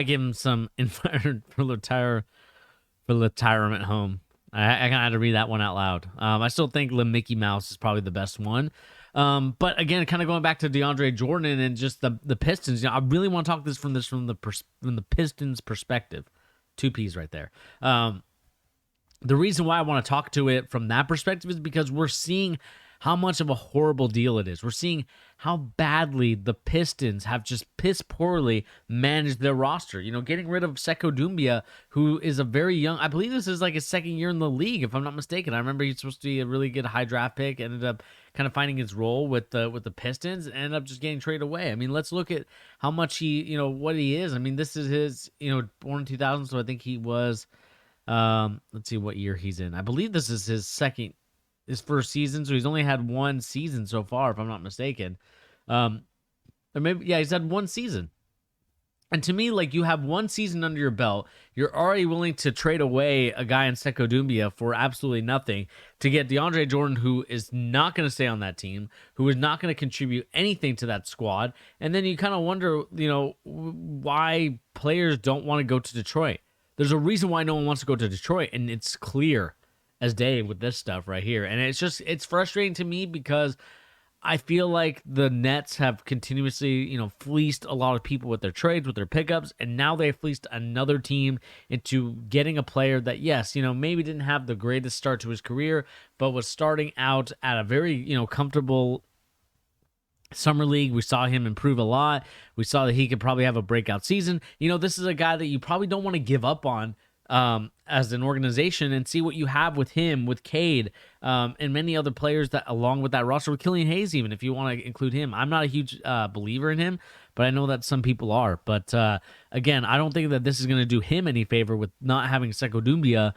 I give him some inspired for retirement home. I kind of had to read that one out loud. I still think Mickey Mouse is probably the best one. But again, kind of going back to DeAndre Jordan and just the Pistons. I really want to talk from the Pistons perspective. Two P's right there. The reason why I want to talk to it from that perspective is because we're seeing how much of a horrible deal it is. We're seeing how badly the Pistons have just piss poorly managed their roster. Getting rid of Sekou Doumbia, who is a very young, I believe this is like his second year in the league, if I'm not mistaken. I remember he's supposed to be a really good high draft pick, ended up kind of finding his role with the Pistons, and ended up just getting traded away. I mean, let's look at how much what he is. I mean, this is his, born in 2000, so I think he was, let's see what year he's in. I believe this is his first season, so he's only had one season so far, if I'm not mistaken. Or maybe, yeah, he's had one season. And to me, like, you have one season under your belt, you're already willing to trade away a guy in Sekou Doumbia for absolutely nothing to get DeAndre Jordan, who is not going to stay on that team, who is not going to contribute anything to that squad. And then you kind of wonder, why players don't want to go to Detroit. There's a reason why no one wants to go to Detroit, and it's clear as day with this stuff right here. And it's frustrating to me because I feel like the Nets have continuously, fleeced a lot of people with their trades, with their pickups, and now they fleeced another team into getting a player that, yes, maybe didn't have the greatest start to his career, but was starting out at a very, comfortable summer league. We saw him improve a lot. We saw that he could probably have a breakout season. This is a guy that you probably don't want to give up on as an organization, and see what you have with him, with Cade, and many other players that along with that roster, with Killian Hayes, even if you want to include him. I'm not a huge believer in him, but I know that some people are. But again, I don't think that this is going to do him any favor with not having Sekou Doumbia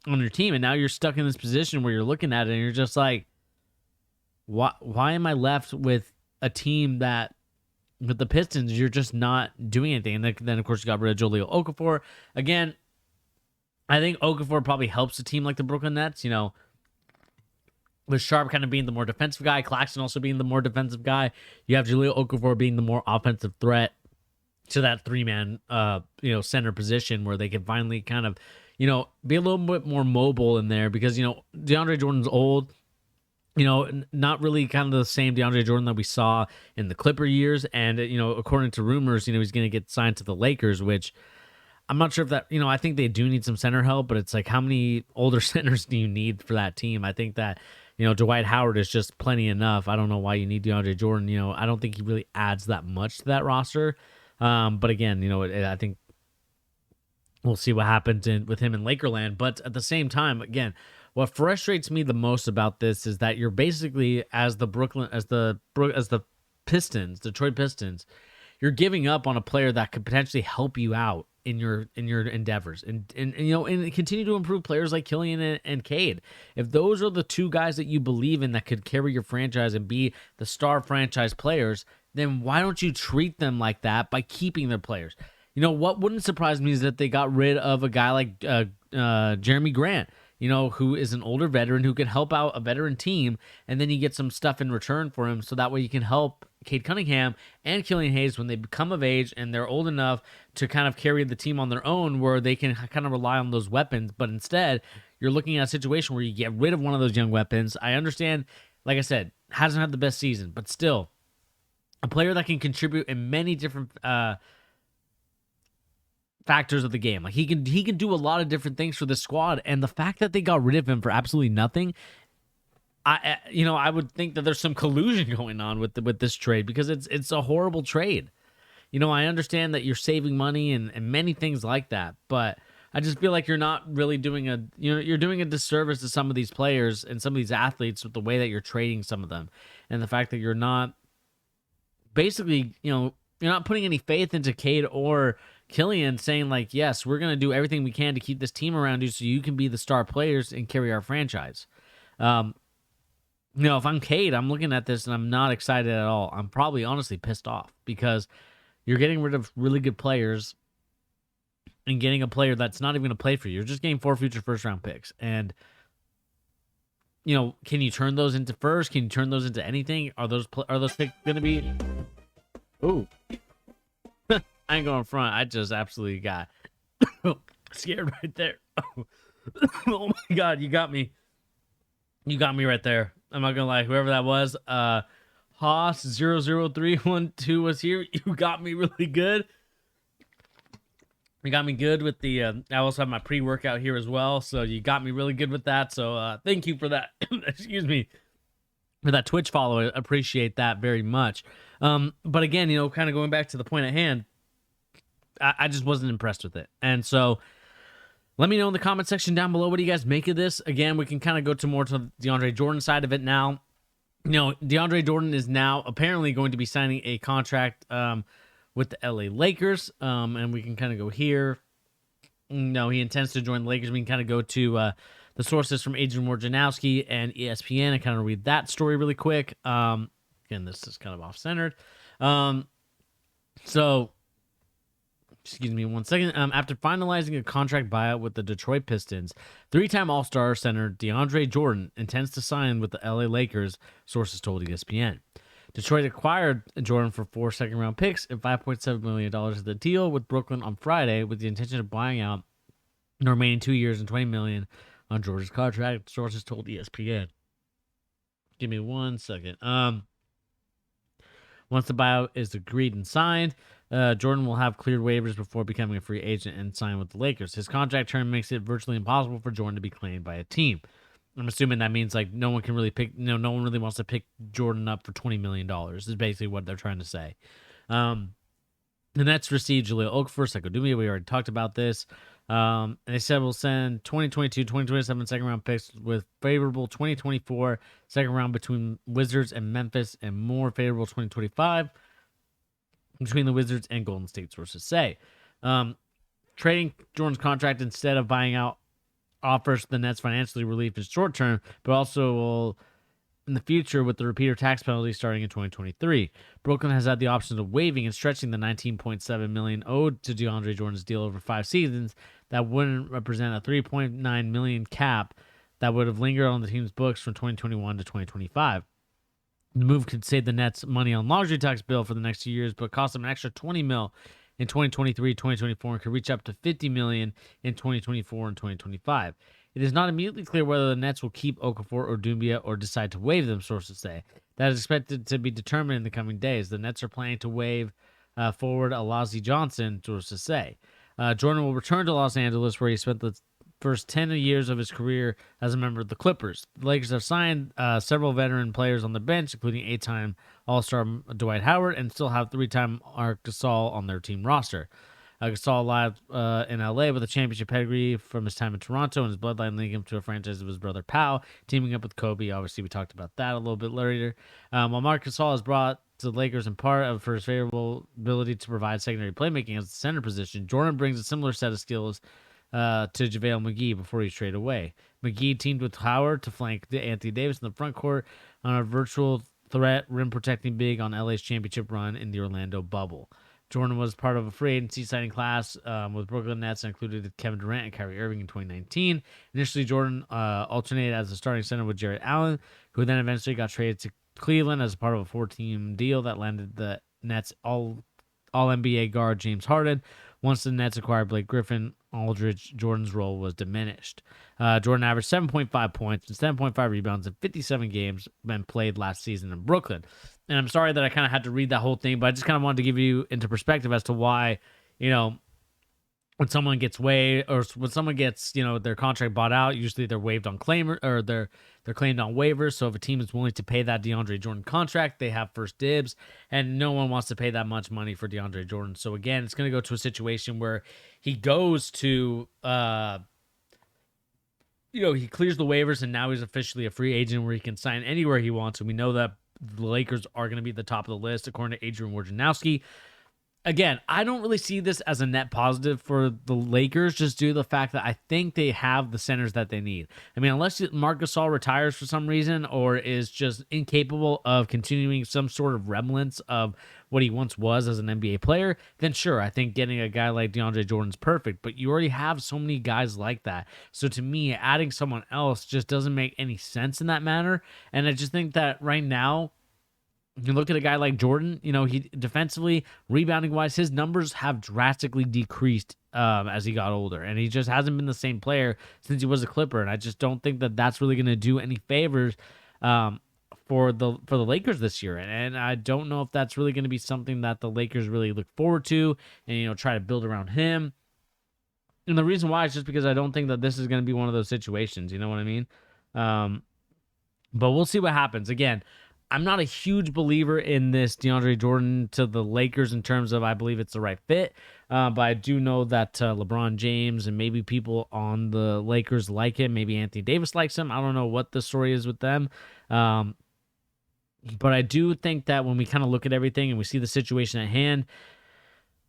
on your team, and now you're stuck in this position where you're looking at it and you're just like, why am I left with a team that, with the Pistons, you're just not doing anything? And then of course, you got rid of Jahlil Okafor. Again, I think Okafor probably helps a team like the Brooklyn Nets, with Sharp kind of being the more defensive guy, Claxton also being the more defensive guy. You have Jahlil Okafor being the more offensive threat to that three-man, center position where they can finally kind of, be a little bit more mobile in there because, DeAndre Jordan's old. Not really kind of the same DeAndre Jordan that we saw in the Clipper years. And, according to rumors, he's going to get signed to the Lakers, which I'm not sure if that, I think they do need some center help, but it's like, how many older centers do you need for that team? I think that, Dwight Howard is just plenty enough. I don't know why you need DeAndre Jordan. I don't think he really adds that much to that roster. But again, I think we'll see what happens with him in Lakerland. But at the same time, again, what frustrates me the most about this is that you're basically, as the Pistons, Detroit Pistons, you're giving up on a player that could potentially help you out in your endeavors, and continue to improve players like Killian and Cade. If those are the two guys that you believe in that could carry your franchise and be the star franchise players, then why don't you treat them like that by keeping their players? What wouldn't surprise me is that they got rid of a guy like Jeremy Grant, who is an older veteran who can help out a veteran team, and then you get some stuff in return for him, so that way you can help Cade Cunningham and Killian Hayes when they become of age and they're old enough to kind of carry the team on their own, where they can kind of rely on those weapons. But instead, you're looking at a situation where you get rid of one of those young weapons. I understand, like I said, hasn't had the best season, but still, a player that can contribute in many different factors of the game. Like he can do a lot of different things for this squad, and the fact that they got rid of him for absolutely nothing, I would think that there's some collusion going on with this trade, because it's a horrible trade. I understand that you're saving money and many things like that, but I just feel like you're not really doing you're doing a disservice to some of these players and some of these athletes with the way that you're trading some of them, and the fact that you're not basically, you're not putting any faith into Cade or Killian, saying like, yes, we're going to do everything we can to keep this team around you so you can be the star players and carry our franchise. If I'm Cade, I'm looking at this and I'm not excited at all. I'm probably honestly pissed off, because you're getting rid of really good players and getting a player that's not even going to play for you. You're just getting 4 future first-round picks. And, can you turn those into first? Can you turn those into anything? Are those picks going to be... Ooh. I ain't going front. I just absolutely got scared right there. Oh my god, you got me. You got me right there. I'm not gonna lie. Whoever that was, Haas00312 was here. You got me really good. You got me good with the. I also have my pre-workout here as well, so you got me really good with that. So thank you for that. Excuse me, for that Twitch follow. I appreciate that very much. But again, kind of going back to the point at hand, I just wasn't impressed with it, and so. Let me know in the comment section down below, what do you guys make of this? Again, we can kind of go to more to the DeAndre Jordan side of it now. DeAndre Jordan is now apparently going to be signing a contract with the LA Lakers, and we can kind of go here. No, he intends to join the Lakers. We can kind of go to the sources from Adrian Wojnarowski and ESPN and kind of read that story really quick. Again, this is kind of off-centered. Excuse me one second. After finalizing a contract buyout with the Detroit Pistons, three-time All-Star center DeAndre Jordan intends to sign with the LA Lakers, sources told ESPN. Detroit acquired Jordan for 4 second-round picks and $5.7 million of the deal with Brooklyn on Friday, with the intention of buying out the remaining 2 years and $20 million on Jordan's contract, sources told ESPN. Give me 1 second. Once the buyout is agreed and signed, Jordan will have cleared waivers before becoming a free agent and sign with the Lakers. His contract term makes it virtually impossible for Jordan to be claimed by a team. I'm assuming that means like no one can really pick, no one really wants to pick Jordan up for $20 million. Is basically what they're trying to say. The Nets received Jahlil Okafor, Sekou Doumbia. We already talked about this. And they said we'll send 2022, 2027 second round picks with favorable 2024 second round between Wizards and Memphis, and more favorable 2025 between the Wizards and Golden State, sources say. Trading Jordan's contract instead of buying out offers the Nets financially relief in short term, but also will in the future with the repeater tax penalty starting in 2023. Brooklyn has had the option of waiving and stretching the $19.7 million owed to DeAndre Jordan's deal over 5 seasons. That wouldn't represent a $3.9 million cap that would have lingered on the team's books from 2021 to 2025. The move could save the Nets money on luxury tax bill for the next 2 years, but cost them an extra $20 million in 2023, 2024, and could reach up to $50 million in 2024 and 2025. It is not immediately clear whether the Nets will keep Okafor or Doumbia or decide to waive them, sources say. That is expected to be determined in the coming days. The Nets are planning to waive forward Alazi Johnson, sources say. Jordan will return to Los Angeles, where he spent the first 10 years of his career as a member of the Clippers. The Lakers have signed several veteran players on the bench, including 8-time All-Star Dwight Howard, and still have 3-time Marc Gasol on their team roster. Gasol lived in LA with a championship pedigree from his time in Toronto, and his bloodline linked him to a franchise of his brother Pau, teaming up with Kobe. Obviously, we talked about that a little bit later. While Marc Gasol is brought to the Lakers in part for his favorable ability to provide secondary playmaking as the center position, Jordan brings a similar set of skills to JaVale McGee before he's traded away. McGee teamed with Howard to flank Anthony Davis in the front court on a virtual threat rim-protecting big on LA's championship run in the Orlando bubble. Jordan was part of a free agency signing class with Brooklyn Nets and included Kevin Durant and Kyrie Irving in 2019. Initially, Jordan alternated as a starting center with Jarrett Allen, who then eventually got traded to Cleveland as part of a 4-team deal that landed the Nets all-NBA guard James Harden. Once the Nets acquired Blake Griffin, Aldridge, Jordan's role was diminished. Jordan averaged 7.5 points and 7.5 rebounds in 57 games been played last season in Brooklyn. And I'm sorry that I kind of had to read that whole thing, but I just kind of wanted to give you into perspective as to why, when someone gets waived or when someone gets, their contract bought out, usually they're waived on claim or they're claimed on waivers. So if a team is willing to pay that DeAndre Jordan contract, they have first dibs, and no one wants to pay that much money for DeAndre Jordan. So again, it's going to go to a situation where he goes to, he clears the waivers and now he's officially a free agent where he can sign anywhere he wants. And we know that the Lakers are going to be at the top of the list, according to Adrian Wojnarowski. Again, I don't really see this as a net positive for the Lakers, just due to the fact that I think they have the centers that they need. I mean, unless Marc Gasol retires for some reason or is just incapable of continuing some sort of remnants of what he once was as an NBA player, then sure, I think getting a guy like DeAndre Jordan's perfect, but you already have so many guys like that. So to me, adding someone else just doesn't make any sense in that manner. And I just think that right now, You look at a guy like Jordan, he defensively, rebounding wise, his numbers have drastically decreased as he got older, and he just hasn't been the same player since he was a Clipper. And I just don't think that that's really going to do any favors for the Lakers this year. And I don't know if that's really going to be something that the Lakers really look forward to and try to build around him. And the reason why is just because I don't think that this is going to be one of those situations. You know what I mean? But we'll see what happens. Again, I'm not a huge believer in this DeAndre Jordan to the Lakers in terms of I believe it's the right fit. But I do know that LeBron James and maybe people on the Lakers like him. Maybe Anthony Davis likes him. I don't know what the story is with them. But I do think that when we kind of look at everything and we see the situation at hand,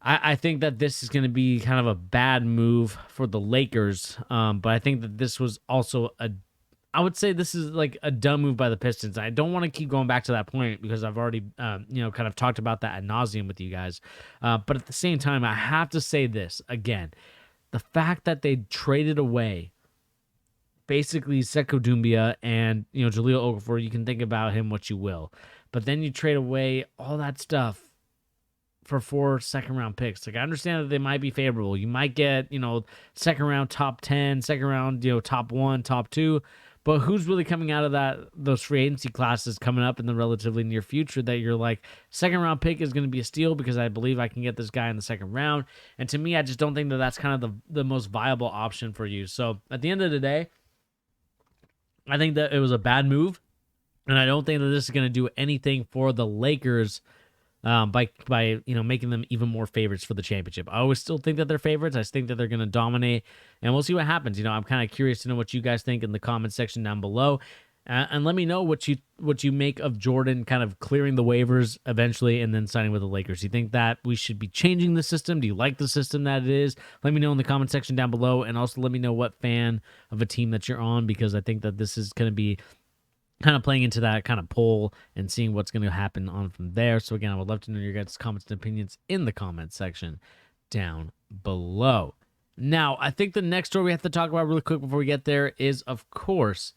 I think that this is going to be kind of a bad move for the Lakers. But I think that this was also I would say this is like a dumb move by the Pistons. I don't want to keep going back to that point because I've already, kind of talked about that ad nauseum with you guys. But at the same time, I have to say this again: the fact that they traded away basically Sekou Doumbia and Jahlil Okafor. You can think about him what you will, but then you trade away all that stuff for 4 second-round picks. Like, I understand that they might be favorable. You might get, second-round top 10, second-round, top 1, top 2. But who's really coming out of those free agency classes coming up in the relatively near future that you're like, second-round pick is going to be a steal because I believe I can get this guy in the second round. And to me, I just don't think that that's kind of the most viable option for you. So, at the end of the day, I think that it was a bad move. And I don't think that this is going to do anything for the Lakers by making them even more favorites for the championship. I always still think that they're favorites. I think that they're going to dominate, and we'll see what happens. I'm kind of curious to know what you guys think in the comment section down below, and let me know what you make of Jordan kind of clearing the waivers eventually and then signing with the Lakers. Do you think that we should be changing the system? Do you like the system that it is? Let me know in the comment section down below, and also let me know what fan of a team that you're on, because I think that this is going to be kind of playing into that kind of poll and seeing what's going to happen on from there. So again, I would love to know your guys' comments and opinions in the comment section down below. Now, I think the next story we have to talk about really quick before we get there is, of course,